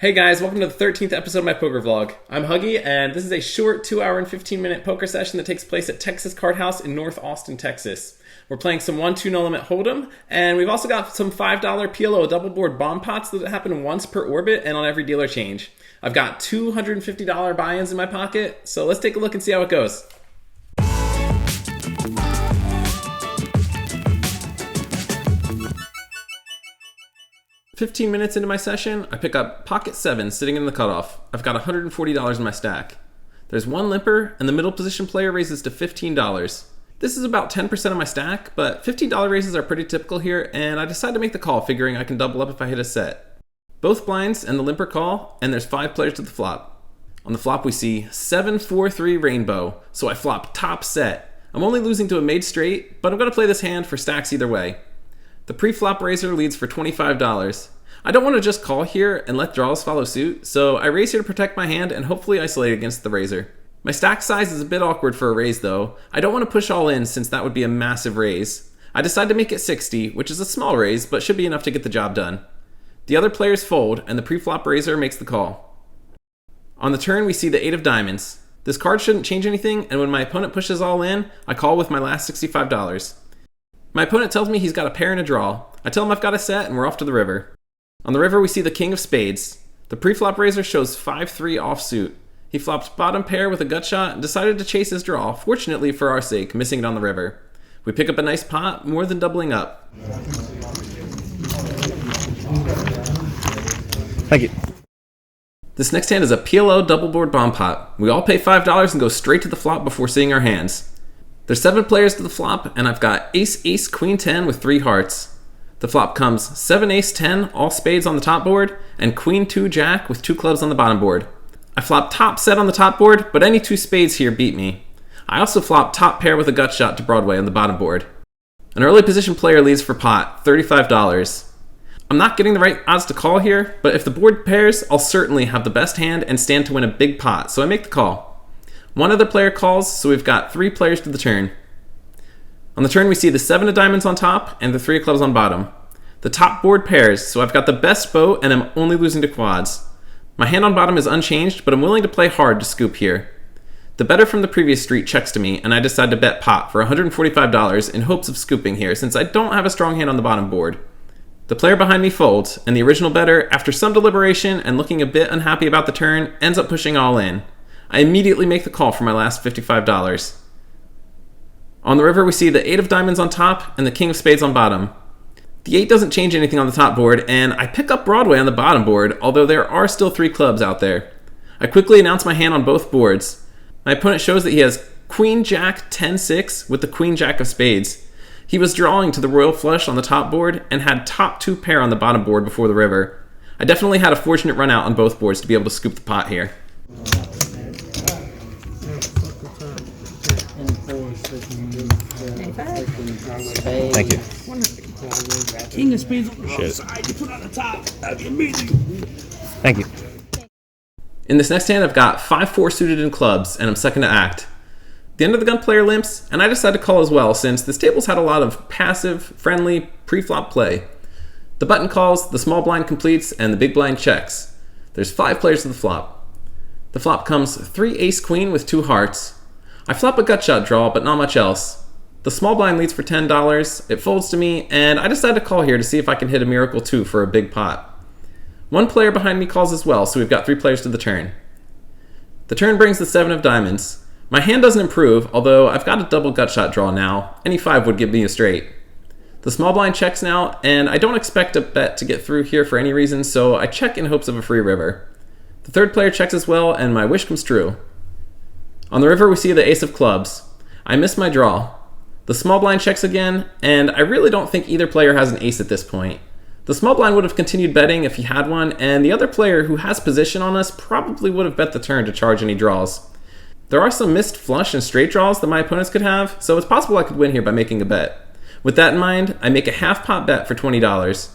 Hey guys, welcome to the 13th episode of my poker vlog. I'm Huggy, and this is a short 2-hour and 15-minute poker session that takes place at Texas Card House in North Austin, Texas. We're playing some 1-2 no limit holdem, and we've also got some $5 PLO double board bomb pots that happen once per orbit and on every dealer change. I've got $250 buy-ins in my pocket, so let's take a look and see how it goes. "15 minutes into my session, I pick up pocket 7 sitting in the cutoff. I've got $140 in my stack. There's one limper, and the middle position player raises to $15. This is about 10% of my stack, but $15 raises are pretty typical here, and I decide to make the call, figuring I can double up if I hit a set. Both blinds and the limper call, and there's 5 players to the flop. On the flop we see 7-4-3 rainbow, so I flop top set. I'm only losing to a made straight, but I'm going to play this hand for stacks either way. The pre-flop raiser leads for $25. I don't want to just call here and let draws follow suit, so I raise here to protect my hand and hopefully isolate against the raiser. My stack size is a bit awkward for a raise though. I don't want to push all in since that would be a massive raise. I decide to make it 60, which is a small raise, but should be enough to get the job done. The other players fold, and the pre-flop raiser makes the call. On the turn, we see the 8 of diamonds. This card shouldn't change anything, and when my opponent pushes all in, I call with my last $65. My opponent tells me he's got a pair and a draw. I tell him I've got a set, and we're off to the river. On the river, we see the king of spades. The pre-flop raiser shows 5-3 offsuit. He flopped bottom pair with a gut shot and decided to chase his draw, fortunately for our sake, missing it on the river. We pick up a nice pot, more than doubling up. Thank you. This next hand is a PLO double board bomb pot. We all pay $5 and go straight to the flop before seeing our hands. There's 7 players to the flop, and I've got ace, ace, queen 10 with 3 hearts. The flop comes 7, ace, 10, all spades on the top board, and queen 2, jack with 2 clubs on the bottom board. I flop top set on the top board, but any 2 spades here beat me. I also flop top pair with a gut shot to Broadway on the bottom board. An early position player leads for pot, $35. I'm not getting the right odds to call here, but if the board pairs, I'll certainly have the best hand and stand to win a big pot, so I make the call. One other player calls, so we've got 3 players to the turn. On the turn, we see the 7 of diamonds on top and the 3 of clubs on bottom. The top board pairs, so I've got the best boat and I'm only losing to quads. My hand on bottom is unchanged, but I'm willing to play hard to scoop here. The better from the previous street checks to me, and I decide to bet pot for $145 in hopes of scooping here, since I don't have a strong hand on the bottom board. The player behind me folds, and the original bettor, after some deliberation and looking a bit unhappy about the turn, ends up pushing all in. I immediately make the call for my last $55. On the river, we see the 8 of diamonds on top and the king of spades on bottom. The 8 doesn't change anything on the top board, and I pick up Broadway on the bottom board, although there are still 3 clubs out there. I quickly announce my hand on both boards. My opponent shows that he has queen jack 10-6 with the queen jack of spades. He was drawing to the royal flush on the top board and had top 2 pair on the bottom board before the river. I definitely had a fortunate run out on both boards to be able to scoop the pot here. Thank you. King of spades on the side, you put on the top. That'd be amazing. Thank you. In this next hand, I've got 5-4 suited in clubs, and I'm second to act. The end of the gun player limps, and I decide to call as well, since this table's had a lot of passive, friendly, pre-flop play. The button calls, the small blind completes, and the big blind checks. There's 5 players to the flop. The flop comes 3 ace queen with 2 hearts. I flop a gut shot draw, but not much else. The small blind leads for $10, it folds to me, and I decide to call here to see if I can hit a miracle 2 for a big pot. One player behind me calls as well, so we've got 3 players to the turn. The turn brings the 7 of diamonds. My hand doesn't improve, although I've got a double gut shot draw now. Any 5 would give me a straight. The small blind checks now, and I don't expect a bet to get through here for any reason, so I check in hopes of a free river. The third player checks as well, and my wish comes true. On the river, we see the ace of clubs. I miss my draw. The small blind checks again, and I really don't think either player has an ace at this point. The small blind would have continued betting if he had one, and the other player who has position on us probably would have bet the turn to charge any draws. There are some missed flush and straight draws that my opponents could have, so it's possible I could win here by making a bet. With that in mind, I make a half pot bet for $20.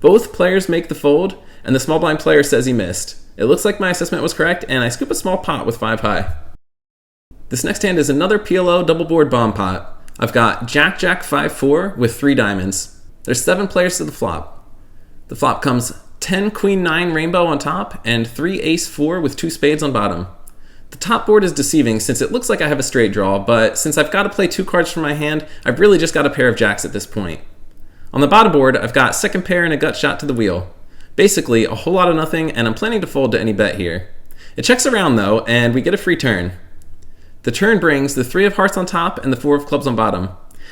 Both players make the fold, and the small blind player says he missed. It looks like my assessment was correct, and I scoop a small pot with 5 high. This next hand is another PLO double board bomb pot. I've got Jack-Jack 5-4 with 3 diamonds. There's 7 players to the flop. The flop comes 10 queen 9 rainbow on top and 3 ace 4 with 2 spades on bottom. The top board is deceiving since it looks like I have a straight draw, but since I've got to play 2 cards from my hand, I've really just got a pair of jacks at this point. On the bottom board, I've got second pair and a gut shot to the wheel. Basically, a whole lot of nothing, and I'm planning to fold to any bet here. It checks around though, and we get a free turn. The turn brings the 3 of hearts on top and the 4 of clubs on bottom.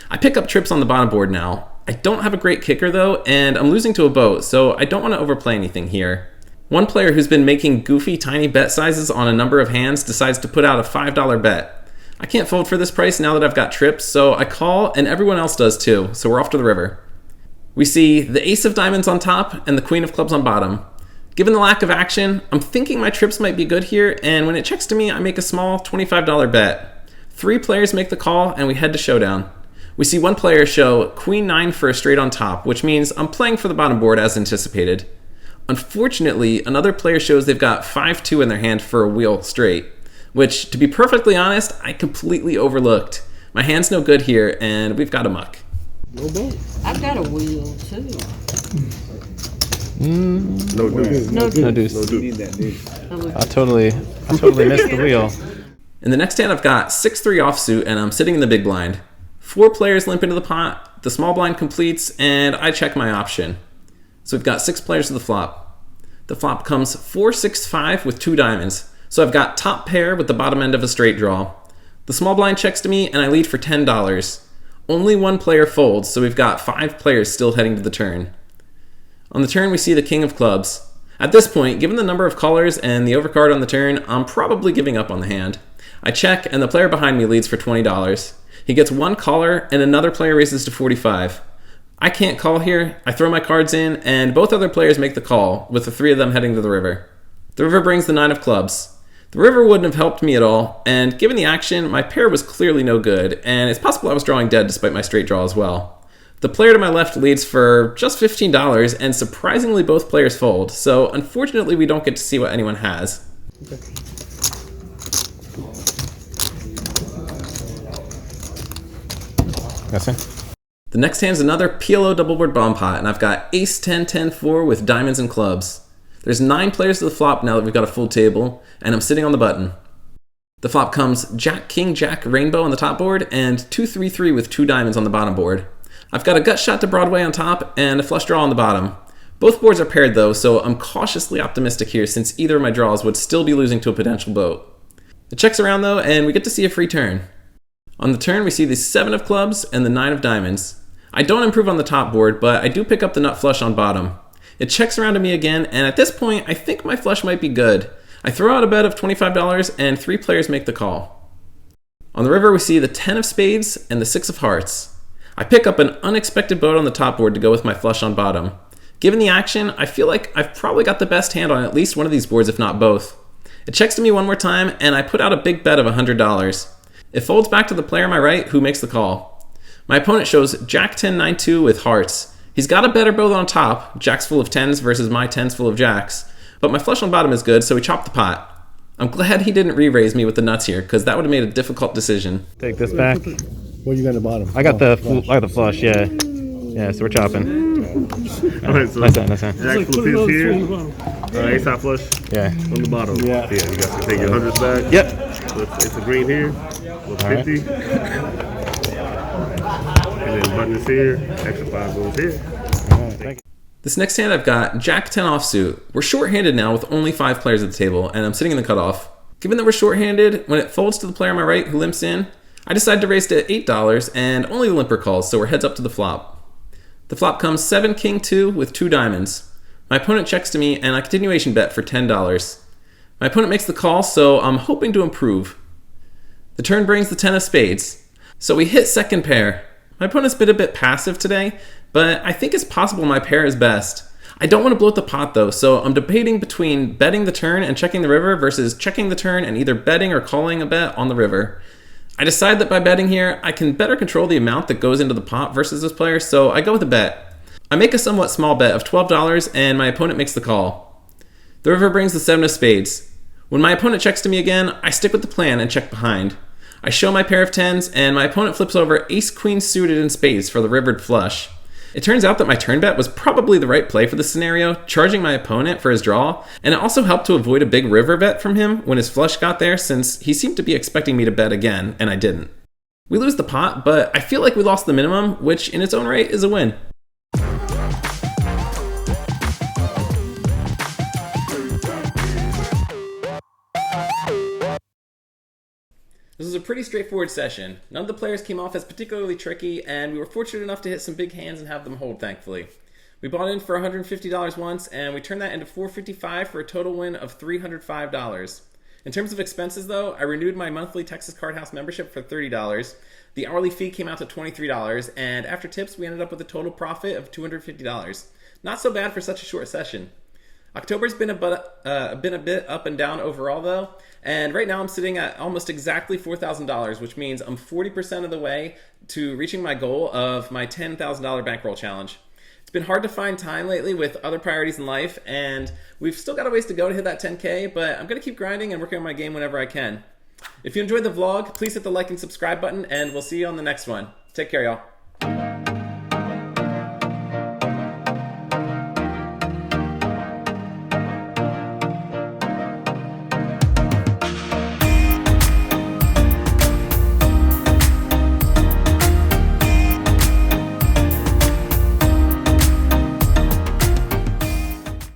I pick up trips on the bottom board now. I don't have a great kicker though, and I'm losing to a boat, so I don't want to overplay anything here. One player who's been making goofy tiny bet sizes on a number of hands decides to put out a $5 bet. I can't fold for this price now that I've got trips, so I call and everyone else does too, so we're off to the river. We see the ace of diamonds on top and the queen of clubs on bottom. Given the lack of action, I'm thinking my trips might be good here, and when it checks to me, I make a small $25 bet. 3 players make the call and we head to showdown. We see one player show queen 9 for a straight on top, which means I'm playing for the bottom board as anticipated. Unfortunately, another player shows they've got 5-2 in their hand for a wheel straight, which, to be perfectly honest, I completely overlooked. My hand's no good here, and we've got a muck. No bet. I've got a wheel too. No deuce. No deuce. You need that deuce. I totally missed the wheel. In the next hand, I've got 6-3 offsuit, and I'm sitting in the big blind. 4 players limp into the pot, the small blind completes, and I check my option. So we've got 6 players to the flop. The flop comes 4-6-5 with 2 diamonds, so I've got top pair with the bottom end of a straight draw. The small blind checks to me, and I lead for $10. Only 1 player folds, so we've got 5 players still heading to the turn. On the turn, we see the king of clubs. At this point, given the number of callers and the overcard on the turn, I'm probably giving up on the hand. I check, and the player behind me leads for $20. He gets 1 caller, and another player raises to 45. I can't call here. I throw my cards in, and both other players make the call, with the 3 of them heading to the river. The river brings the 9 of clubs. The river wouldn't have helped me at all, and given the action, my pair was clearly no good, and it's possible I was drawing dead despite my straight draw as well. The player to my left leads for just $15, and surprisingly both players fold, so unfortunately we don't get to see what anyone has. Okay. That's it. The next hand's another PLO double board bomb pot, and I've got ace 10 10 4 with diamonds and clubs. There's 9 players to the flop now that we've got a full table, and I'm sitting on the button. The flop comes jack king jack rainbow on the top board and 2-3-3 with 2 diamonds on the bottom board. I've got a gut shot to Broadway on top and a flush draw on the bottom. Both boards are paired though, so I'm cautiously optimistic here since either of my draws would still be losing to a potential boat. It checks around though, and we get to see a free turn. On the turn, we see the 7 of clubs and the 9 of diamonds. I don't improve on the top board, but I do pick up the nut flush on bottom. It checks around to me again, and at this point, I think my flush might be good. I throw out a bet of $25, and 3 players make the call. On the river, we see the 10 of spades and the 6 of hearts. I pick up an unexpected boat on the top board to go with my flush on bottom. Given the action, I feel like I've probably got the best hand on at least one of these boards, if not both. It checks to me one more time, and I put out a big bet of $100. It folds back to the player on my right, who makes the call. My opponent shows jack 10 9 2 with hearts. He's got a better boat on top, jacks full of 10s versus my 10s full of jacks, but my flush on bottom is good, so we chop the pot. I'm glad he didn't re-raise me with the nuts here, because that would have made a difficult decision. Take this back. What you got at the bottom? I got the flush. Yeah. Yeah. So we're chopping. Alright, so Nice hand. Jack flush is here. Ace high flush Yeah. on the bottom. Yeah. You got to take your hundreds back. Yep. So it's a green here. With All right. 50. And then button is here. Extra 5 goes here. Thank you. This next hand I've got jack 10 offsuit. We're short-handed now with only 5 players at the table, and I'm sitting in the cutoff. Given that we're short-handed, when it folds to the player on my right who limps in, I decide to raise to $8, and only the limper calls, so we're heads up to the flop. The flop comes 7 king 2 with 2 diamonds. My opponent checks to me, and I continuation bet for $10. My opponent makes the call, so I'm hoping to improve. The turn brings the 10 of spades. So we hit second pair. My opponent's been a bit passive today, but I think it's possible my pair is best. I don't want to bloat the pot though, so I'm debating between betting the turn and checking the river versus checking the turn and either betting or calling a bet on the river. I decide that by betting here, I can better control the amount that goes into the pot versus this player, so I go with a bet. I make a somewhat small bet of $12 and my opponent makes the call. The river brings the 7 of spades. When my opponent checks to me again, I stick with the plan and check behind. I show my pair of 10s and my opponent flips over ace queen suited in spades for the rivered flush. It turns out that my turn bet was probably the right play for this scenario, charging my opponent for his draw, and it also helped to avoid a big river bet from him when his flush got there, since he seemed to be expecting me to bet again, and I didn't. We lose the pot, but I feel like we lost the minimum, which in its own right is a win. This was a pretty straightforward session. None of the players came off as particularly tricky, and we were fortunate enough to hit some big hands and have them hold, thankfully. We bought in for $150 once, and we turned that into $455 for a total win of $305. In terms of expenses, though, I renewed my monthly Texas Card House membership for $30. The hourly fee came out to $23, and after tips, we ended up with a total profit of $250. Not so bad for such a short session. October's been a bit up and down overall, though, and right now I'm sitting at almost exactly $4,000, which means I'm 40% of the way to reaching my goal of my $10,000 bankroll challenge. It's been hard to find time lately with other priorities in life, and we've still got a ways to go to hit that 10K, but I'm going to keep grinding and working on my game whenever I can. If you enjoyed the vlog, please hit the like and subscribe button, and we'll see you on the next one. Take care, y'all.